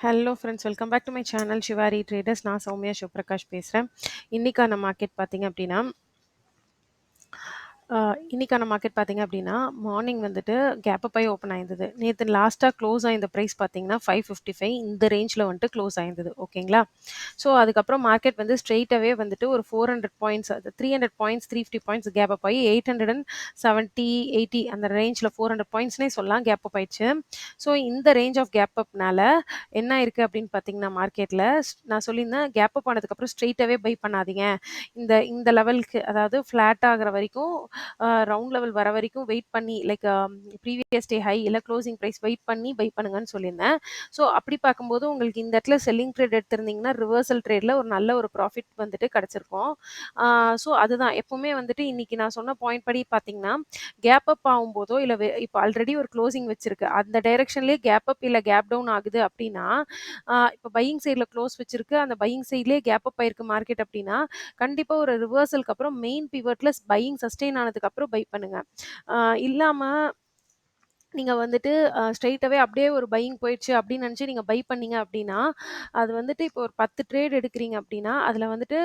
Hello friends, welcome back to my channel Shivari traders. நான் சௌமியா சிவபிரகாஷ் பேசுகிறேன். இன்னைக்கான மார்க்கெட் பார்த்தீங்க அப்படின்னா இன்னைக்கான மார்க்கெட் பார்த்தீங்க அப்படின்னா மார்னிங் வந்துட்டு கேப் அப் ஆகி ஓப்பன் ஆயிருந்தது. நேற்று லாஸ்ட்டாக க்ளோஸ் ஆயிருந்த ப்ரைஸ் பார்த்தீங்கன்னா 555 இந்த ரேஞ்சில் வந்துட்டு க்ளோஸ் ஆயிருந்தது. ஓகேங்களா? ஸோ அதுக்கப்புறம் மார்க்கெட் வந்து ஸ்ட்ரெயிட்டாகவே வந்துட்டு ஒரு 400 பாயிண்ட்ஸ், அது 300 பாயிண்ட்ஸ், 350 பாயிண்ட்ஸ் கேப் அப் ஆகி 870, 80 அந்த ரேஞ்சில் 400 பாயிண்ட்ஸ்னே சொல்லலாம் கேப் அப் ஆயிடுச்சு. ஸோ இந்த ரேஞ்ச் ஆஃப் கேப் அப்னால என்ன இருக்குது அப்படின்னு பார்த்தீங்கன்னா மார்க்கெட்டில் நான் சொல்லியிருந்தேன், கேப் அப் ஆனதுக்கப்புறம் ஸ்ட்ரெயிட்டாகவே பை பண்ணாதீங்க. இந்த இந்த லெவலுக்கு, அதாவது ஃப்ளாட் ஆகிற வரைக்கும், ரவுண்ட் லெவல் வர வரைக்கும் வெயிட் பண்ணி, லைக் ப்ரீவியஸ் டே ஹை இல்லை க்ளோசிங் ப்ரைஸ் வெயிட் பண்ணி பை பண்ணுங்கன்னு சொல்லியிருந்தேன். ஸோ அப்படி பார்க்கும்போது உங்களுக்கு இந்த இடத்துல செல்லிங் ட்ரேட் எடுத்திருந்தீங்கன்னா ரிவர்சல் ட்ரேடில் ஒரு நல்ல ஒரு ப்ராஃபிட் வந்துட்டு கிடச்சிருக்கும். ஸோ அதுதான் எப்பவுமே வந்துட்டு இன்னைக்கு நான் சொன்ன பாயிண்ட் படி பார்த்தீங்கன்னா, கேப் அப் ஆகும்போதோ இல்லை இப்போ ஆல்ரெடி ஒரு க்ளோசிங் வச்சிருக்கு அந்த டைரெக்ஷன்லேயே கேப் அப் இல்லை கேப் டவுன் ஆகுது அப்படின்னா, இப்போ பையிங் சைடில் க்ளோஸ் வச்சிருக்கு, அந்த பையிங் சைட்லேயே கேப் அப் ஆயிருக்கு மார்க்கெட் அப்படின்னா, கண்டிப்பா ஒரு ரிவர்சலுக்கு அப்புறம் மெயின் பிவட்ல பையிங் சஸ்டெயின் ஆனதுக்கு அப்புறம் பை பண்ணுங்க. இல்லாம நீங்க வந்துட்டு ஸ்ட்ரெயிட்டாவே அப்படியே ஒரு பையிங் போயிடுச்சு அப்படின்னு நினைச்சு நீங்க பை பண்ணீங்க அப்படின்னா, அது வந்துட்டு இப்போ ஒரு 10 ட்ரேட் எடுக்கிறீங்க அப்படின்னா, அதுல வந்துட்டு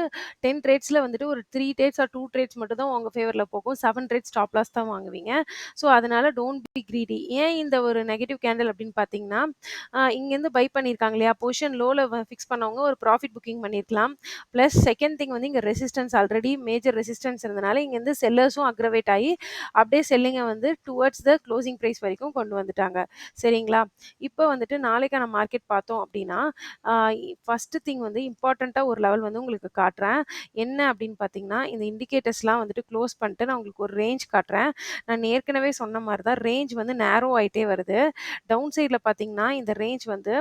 10 ட்ரேட்ஸ்ல வந்துட்டு ஒரு 3 ட்ரேட்ஸ் ஆர் 2 ட்ரேட்ஸ் மட்டும் தான் உங்க ஃபேவர்ல போகும். 7 ட்ரேட்ஸ் ஸ்டாப் லாஸ் தான் வாங்குவீங்க. ஸோ அதனால டோன்ட் பி கிரீடி. ஏன் இந்த ஒரு நெகட்டிவ் கேண்டில் அப்படின்னு பார்த்தீங்கன்னா, இங்கேருந்து பை பண்ணியிருக்காங்க இல்லையா? பொசிஷன் லோல ஃபிக்ஸ் பண்ணவங்க ஒரு ப்ராஃபிட் புக்கிங் பண்ணியிருக்கலாம். பிளஸ் செகண்ட் திங் வந்து இங்க ரெசிஸ்டன்ஸ், ஆல்ரெடி மேஜர் ரெசிஸ்டன்ஸ் இருந்தனால இங்கேருந்து செல்லர்ஸும் அக்ரவேட் ஆகி அப்படியே செல்லிங்க வந்து டுவர்ட்ஸ் த க்ளோசிங் ப்ரைஸ் வரைக்கும் கொண்டு வந்துட்டாங்க. சரிங்களா? இப்போ வந்துட்டு நாளைக்கான மார்க்கெட் பார்த்தோம் அப்படின்னா, ஃபர்ஸ்ட் திங் வந்து இம்பார்ட்டன்ட்டா ஒரு லெவல் வந்து உங்களுக்கு காட்டுறேன். என்ன அப்படின்னு பார்த்தீங்கன்னா, இந்த இண்டிகேட்டர்ஸ்லாம் வந்துட்டு க்ளோஸ் பண்ணிட்டு நான் உங்களுக்கு ஒரு ரேஞ்ச் காட்டுறேன். நான் ஏற்கனவே சொன்ன மாரி தான் ரேஞ்ச் வந்து நேரோ ஆயிட்டே வருது. டவுன் சைட்ல பார்த்தீங்கன்னா, இந்த ரேஞ்ச் வந்து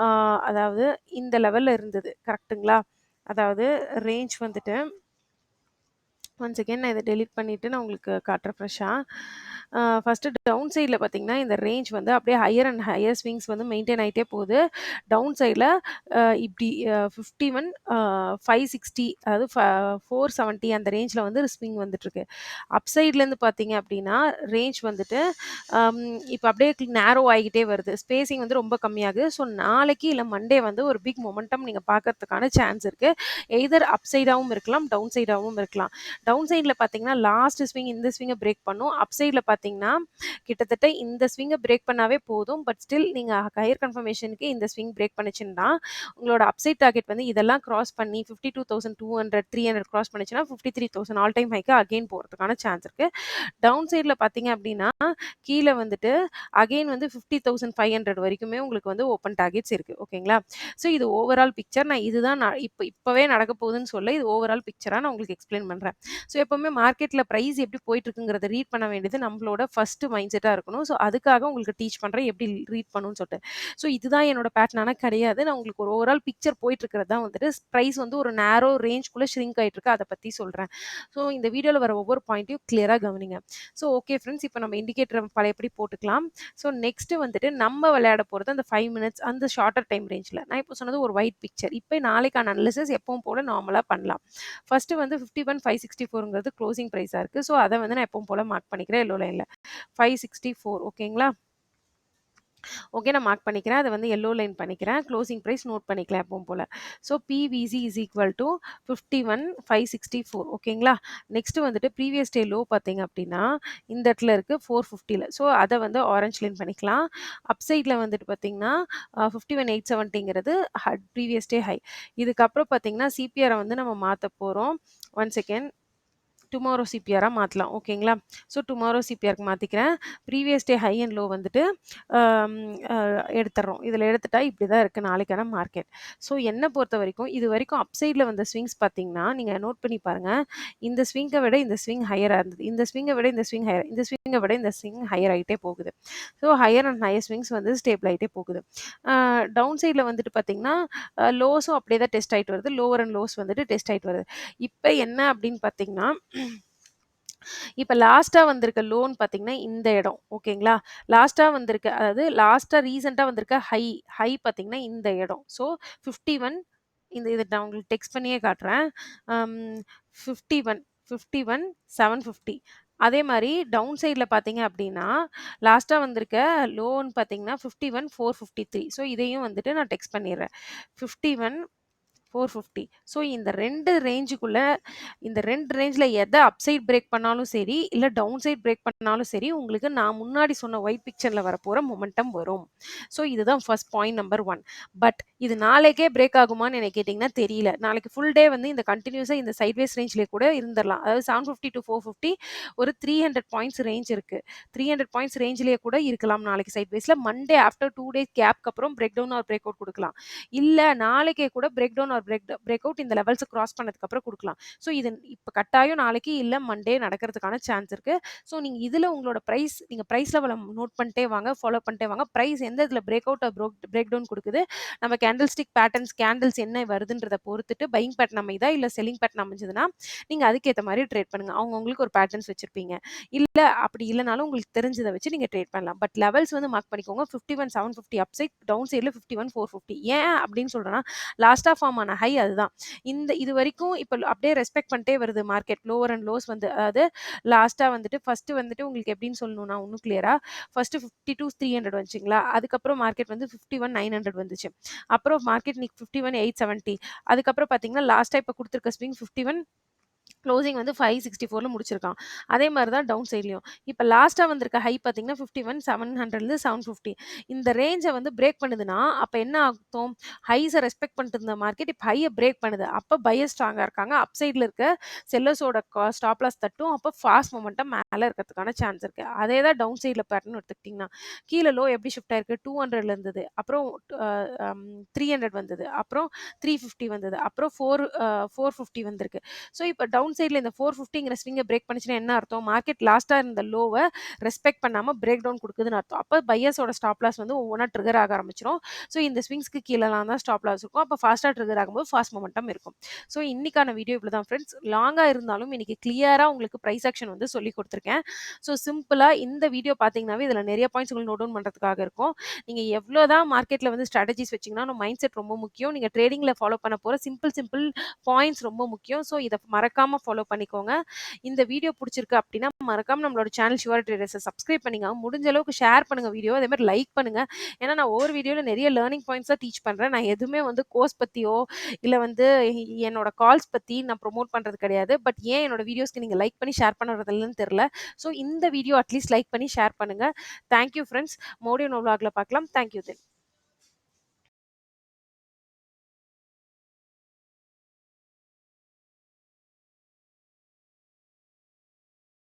ஆ அதாவது இந்த லெவல்ல இருந்தது. கரெக்ட்டுங்களா? அதாவது ரேஞ்ச் வந்துட்டு ஒன் செகண்ட் நான் இத டெலீட் பண்ணிட்டு நான் உங்களுக்கு காட்டுறேன் ஃப்ரெஷ்ஷா. ஃபர்ஸ்ட்டு டவுன் சைட்ல பார்த்தீங்கன்னா, இந்த ரேஞ்ச் வந்து அப்படியே ஹையர் அண்ட் ஹையர் ஸ்விங்ஸ் வந்து மெயின்டெயின் ஆயிட்டே போகுது. டவுன் சைட்ல இப்படி 51 560, அதாவது 470 அந்த ரேஞ்ச்ல வந்து ஸ்விங் வந்துட்டுருக்கு. அப் சைட்லேருந்து பார்த்தீங்க அப்படின்னா, ரேஞ்ச் வந்துட்டு இப்ப அப்படியே நேரோ ஆகிக்கிட்டே வருது. ஸ்பேசிங் வந்து ரொம்ப கம்மியாகுது. ஸோ நாளைக்கு இல்ல மண்டே வந்து ஒரு பிக் மொமெண்டம் நீங்க பார்க்கறதுக்கான சான்ஸ் இருக்கு. எய்தர் அப் சைடாவும் இருக்கலாம், டவுன் சைடாவும் இருக்கலாம். டவுன் சைட்ல பார்த்தீங்கன்னா, லாஸ்ட் ஸ்விங் இந்த ஸ்விங்க பிரேக் பண்ணும். அப் சைட்ல பார்த்தீங்கன்னா, கிட்டத்தட்ட இந்த ஸ்விங்க பிரேக் பண்ணாவே போதும். பட் ஸ்டில் நீங்க ஹையர் கன்ஃபர்மேஷனுக்கு இந்த ஸ்விங் பிரேக் பண்ணுச்சுன்னா, உங்களோட அப்சைட் டார்கெட் வந்து இதெல்லாம் கிராஸ் பண்ணி 52,200, 300 கிராஸ் பண்ணுச்சுன்னா 53,000 ஆல் டைம் ஹைக்கு அகைன் போறதுக்கான சான்ஸ் இருக்கு. டவுன் சைட்ல பார்த்தீங்க அப்படின்னா, கீழ வந்துட்டு அகைன் வந்து 50,500 வரைக்குமே உங்களுக்கு வந்து ஓப்பன் டார்கெட்ஸ் இருக்கு. ஓகேங்களா? ஸோ இது ஓவரால் பிக்சர். நான் இதுதான் இப்பவே நடக்க போகுதுன்னு சொல்ல, இது ஓவரால் பிக்சரா நான் உங்களுக்கு எக்ஸ்பிளைன் பண்றேன். ஸோ எப்பவுமே மார்க்கெட்ல பிரைஸ் எப்படி போயிட்டு இருக்குங்கிறத ரீட் பண்ண வேண்டியது நம்மளோட ஃபர்ஸ்ட் மைண்ட் செட்டா இருக்கணும். ஸோ அதுக்காக உங்களுக்கு டீச் பண்றேன் எப்படி ரீட் பண்ணணும்னு சொல்லிட்டு. ஸோ இதுதான் என்னோட பேட்டர்ன் ஆனா கிடையாது. நான் உங்களுக்கு ஒரு ஓவரால் பிக்சர் போயிட்டு இருக்கிறது தான் வந்துட்டு பிரைஸ் வந்து ஒரு நேரோ ரேஞ்ச்குள்ள ஷ்ரிங்க் ஆயிட்டு இருக்கு. அதை பத்தி சொல்றேன். ஸோ இந்த வீடியோல வர ஒவ்வொரு பாயிண்ட்டையும் கிளியரா கவனிங்க. ஸோ ஓகே ஃப்ரெண்ட்ஸ், இப்போ நம்ம இண்டிகேட்டர் பழையபடி போட்டுக்கலாம். ஸோ நெக்ஸ்ட் வந்துட்டு நம்ம விளையாட போறது அந்த 5 மினிட்ஸ் அந்த ஷார்ட்டர் டைம் ரேஞ்ச்ல. நான் இப்போ சொன்னது ஒரு ஒயிட் பிக்சர். இப்போ நாளைக்கான அனாலிசிஸ் எப்பவும் போல நார்மலா பண்ணலாம். ஃபர்ஸ்ட் வந்து 51,564ங்கிறது க்ளோசிங் பிரைஸா இருக்கு. ஸோ அத வந்து நான் எப்பவும் போல மார்க் பண்ணிக்கிறேன் எல்லோ லைன்ல. 564 ஓகேங்களா? ஓகே, நான் மார்க் பண்ணிக்கிறேன். அத வந்து எல்லோ லைன் பண்ணிக்கிறேன். க்ளோசிங் பிரைஸ் நோட் பண்ணிக்கலாம் எப்பவும் போல. So PVC is equal to 51,564 ஓகேங்களா? நெக்ஸ்ட் வந்துட்டு ப்ரீவியஸ் டே லோ பார்த்தீங்க அப்படின்னா, இந்த இடத்துல இருக்கு 450ல. ஸோ அத வந்து ஆரஞ்ச் லைன் பண்ணிக்கலாம். அப் சைட்ல வந்துட்டு பார்த்தீங்கன்னா, 51,870ங்கிறது ப்ரீவியஸ் டே ஹை. இதுக்கப்புறம் பார்த்தீங்கன்னா, சிபிஆர வந்து நம்ம மாத்த போறோம். One second. டுமாரோ சிபிஆரா மாத்தலாம். ஓகேங்களா? ஸோ டுமாரோ சிபிஆருக்கு மாத்திக்கிறேன். Previous day high and low வந்துட்டு அம் அ எடுத்துர்றோம். இதில எடுத்துட்டா இப்படி தான் இருக்கு நாளைக்கான மார்க்கெட். ஸோ என்ன பொறுத்தவரைக்கும் இதுவரைக்கும் அப் சைட்ல வந்த ஸ்விங்ஸ் பார்த்தீங்கன்னா, நீங்க நோட் பண்ணி பாருங்க. இந்த ஸ்விங்க விட இந்த ஸ்விங் ஹையரா இருந்தது. இந்த ஸ்விங்க விட இந்த ஸ்விங் ஹையர். இந்த ஸ்விங்க விட இந்த ஸ்விங் ஹையர் ஆயிட்டே போகுது. So higher and higher swings வந்து ஸ்டேபிள் ஆயிட்டே போகுது. டவுன் சைட்ல வந்துட்டு பார்த்தீங்கன்னா, லோஸும் அப்படியே தான் டெஸ்ட் ஆயிட்டு வருது. லோவர் அண்ட் லோஸ் வந்துட்டு டெஸ்ட் ஆயிட்டு வருது. இப்ப என்ன அப்படின்னு பார்த்தீங்கன்னா, இப்ப லாஸ்ட்டா வந்திருக்க லோன் பார்த்தீங்கன்னா, இந்த இடம். ஓகேங்களா? லாஸ்ட்டா வந்திருக்க, அதாவது லாஸ்ட்டா ரீசென்ட்டா வந்திருக்க ஹை ஹை பார்த்தீங்கன்னா, இந்த இடம். ஸோ 51, இத நான் உங்களுக்கு டெக்ஸ்ட் பண்ணியே காட்டுறேன். அம் 51, 51, 750. அதே மாரி டவுன் சைட்ல பார்த்தீங்க அப்டின்னா, லாஸ்ட்டா வந்திருக்க லோன்னு பார்த்தீங்கன்னா 51,453. ஸோ இதையும் வந்துட்டு நான் டெக்ஸ்ட் பண்ணிர்றேன். 51,450. ஸோ இந்த 2 ரேஞ்ச்ல எத அப்சைட் பிரேக் பண்ணாலும் சரி, இல்ல டவுன் சைட் பிரேக் பண்ணாலும் சரி, உங்களுக்கு நான் முன்னாடி சொன்ன ஒயிட் பிக்சர்ல வரப்போற மொமெண்டம் வரும். ஸோ இதுதான் ஃபர்ஸ்ட் பாயிண்ட் நம்பர் 1. பட் இது நாளைக்கே பிரேக் ஆகுமான்னு என்ன கேட்டீங்கன்னா தெரியல. நாளைக்கு ஃபுல் டே வந்து இந்த கன்டினியூஸா இந்த சைட்வேஸ் ரேஞ்ச்லயே கூட இருந்துரலாம். அதாவது 750-450 ஒரு 300 பாயிண்ட்ஸ் ரேஞ்ச் இருக்கு. 300 பாயிண்ட்ஸ் ரேஞ்ச்லயே கூட இருக்கலாம் நாளைக்கு சைட்வேஸ்ல. மண்டே ஆஃப்டர் 2 டேஸ் கேப்க்கு அப்புறம் break down or break out குடுக்கலாம். இல்ல நாளைக்கே கூட break down or break out இந்த லெவல்ஸ் கிராஸ் பண்ணதுக்கு அப்புறம் குடுக்கலாம். ஸோ இது இப்ப கட்டாயம் நாளைக்கு இல்ல மண்டே நடக்கிறதுக்கான சான்ஸ் இருக்கு. ஸோ நீங்க இதுல உங்களோட நீங்க பிரைஸ் லெவல நோட் பண்ணிட்டே வாங்க, ஃபாலோ பண்ணிட்டே வாங்க. பிரைஸ் எந்த இதுல break out or break down குடுக்குது. நம்ம கேண்டில் ஸ்டிக் பேட்டர்ன்ஸ் கேண்டில்ஸ் என்ன வருதுன்றத பொறுத்துட்டு பையிங் பேட்டர்ன் அமைதா, இல்ல செல்லிங் பேட்டர்ன் அமைஞ்சதுன்னா, நீங்க அதுக்கேத்த மாரி ட்ரேட் பண்ணுங்க. அவங்கவங்களுக்கு ஒரு பேட்டர்ன்ஸ் வச்சிருப்பீங்க. இல்ல அப்படி இல்லனாலும் உங்களுக்கு தெரிஞ்சத வச்சு நீங்க ட்ரேட் பண்ணலாம். பட் லெவல்ஸ் வந்து மார்க் பண்ணிக்கோங்க. 51,750 அப்சைட், டவுன் சைட்ல 51,450. ஏன் அப்படின்னு சொல்றேன்னா, லாஸ்ட்டா ஃபார்ம் ஆன ஹை அதுதான். இதுவரைக்கும் இப்ப அப்படியே ரெஸ்பெக்ட் பண்ணிட்டே வருது மார்க்கெட். லோவர் அண்ட் லோஸ் வந்து அதாவது லாஸ்ட்டா வந்துட்டு ஃபர்ஸ்ட் வந்துட்டு உங்களுக்கு எப்படின்னு சொல்லணும்னா இன்னும் கிளியரா ஃபர்ஸ்ட் 52,300 வந்துச்சுங்களா? அதுக்கப்புறம் மார்க்கெட் வந்து 51,900 வந்துச்சு. அப்புறம் மார்க்கெட் இன்னைக்கு 51,870. அதுக்கப்புறம் பார்த்தீங்கன்னா, லாஸ்ட்டா இப்ப குடுத்திருக்க ஸ்விங் 51 க்ளோசிங் வந்து 564ல முடிச்சிருக்கான். அதே மாரி தான் டவுன் சைட்லயும். இப்ப லாஸ்ட்டா வந்திருக்க ஹை பார்த்தீங்கன்னா, 51,700லேருந்து 750. இந்த ரேஞ்ச வந்து பிரேக் பண்ணுதுன்னா, அப்ப என்ன அர்த்தம்? ஹைஸ ரெஸ்பெக்ட் பண்ணிட்டு இருந்த மார்க்கெட் இப்ப ஹைய பிரேக் பண்ணுது. அப்ப பையர்ஸ் ஸ்ட்ராங்கா இருக்காங்க. அப் சைட்ல இருக்க செல்லர்ஸோட ஸ்டாப் லாஸ் தட்டும். அப்ப ஃபாஸ்ட் மொமெண்டம் மேல இருக்கிறதுக்கான சான்ஸ் இருக்கு. அதே தான் டவுன் சைட்ல பேட்டர்ன் எடுத்துக்கிட்டீங்கன்னா, கீழ லோ எப்படி ஷிஃப்ட் ஆயிருக்கு? 200ல இருந்தது. அப்புறம் அ அம் 300 வந்தது. அப்புறம் 350 வந்தது. அப்புறம் 450 வந்திருக்கு. ஸோ, இப்ப டவுன் சைட்ல இந்த 450ங்கிற ஸ்விங்க பிரேக் பண்ணுச்சுன்னா என்ன அர்த்தம்? மார்க்கெட் லாஸ்ட்டா இருந்த லோவ ரெஸ்பெக்ட் பண்ணாம பிரேக் டவுன் குடுக்குதுன்னு அர்த்தம். அப்ப பையர்ஸோட ஸ்டாப் லாஸ் வந்து ஒவ்வொன்னா ட்ரிகர் ஆக ஆரம்பிச்சுரும். ஸோ, இந்த ஸ்விங்ஸ்க்கு கீழலாம் தான் ஸ்டாப் லாஸ் இருக்கும். அப்ப ஃபாஸ்ட்டா ட்ரிகர் ஆகும்போது ஃபாஸ்ட் மொமெண்டம் இருக்கும். ஸோ, இன்னைக்கான வீடியோ இவ்வளோதான் ஃப்ரெண்ட்ஸ். லாங்கா இருந்தாலும் இன்னைக்கு கிளியரா உங்களுக்கு பிரைஸ் ஆக்ஷன் வந்து சொல்லிக் குடுத்துருக்கேன். ஸோ, சிம்பிளா இந்த வீடியோ பார்த்தீங்கன்னாவே இதுல நெறைய பாயிண்ட்ஸ் உங்களுக்கு நோட் டவுன் பண்றதுக்காக இருக்கும். நீங்க எவ்வளோ தான் மார்க்கெட்ல வந்து ஸ்ட்ராட்டஜிஸ் வச்சீங்கன்னா, நம்ம மைண்ட் செட் ரொம்ப முக்கியம். நீங்க ட்ரேடிங்ல ஃபாலோ பண்ண போற சிம்பிள் பாயிண்ட்ஸ் ரொம்ப முக்கியம். ஸோ, இத மறக்காம ஃபாலோ பண்ணிக்கோங்க. இந்த வீடியோ புடிச்சிருக்கு அப்டின்னா, மறக்காம நம்மளோட சேனல் ஷுவர் ட்ரேடர்ஸ சப்ஸ்கிரைப் பண்ணிங்க. முடிஞ்ச அளவுக்கு ஷேர் பண்ணுங்க வீடியோ. அதே மாரி லைக் பண்ணுங்க. ஏன்னா, நான் ஒவ்வொரு வீடியோல நெறைய லேர்னிங் பாயிண்ட்ஸ் தான் டீச் பண்றேன். நான் எதுவுமே வந்து கோர்ஸ் பத்தியோ, இல்ல வந்து என்னோட கால்ஸ் பத்தி நான் ப்ரமோட் பண்றது கிடையாது. பட் ஏன் என்னோட வீடியோஸ்க்கு நீங்க லைக் பண்ணி ஷேர் பண்றது இல்லன்னு தெரியல. ஸோ இந்த வீடியோ அட்லீஸ்ட் லைக் பண்ணி ஷேர் பண்ணுங்க. Thank you friends. மறுபடியும் இன்னொரு vlogல பார்க்கலாம். Thank you then.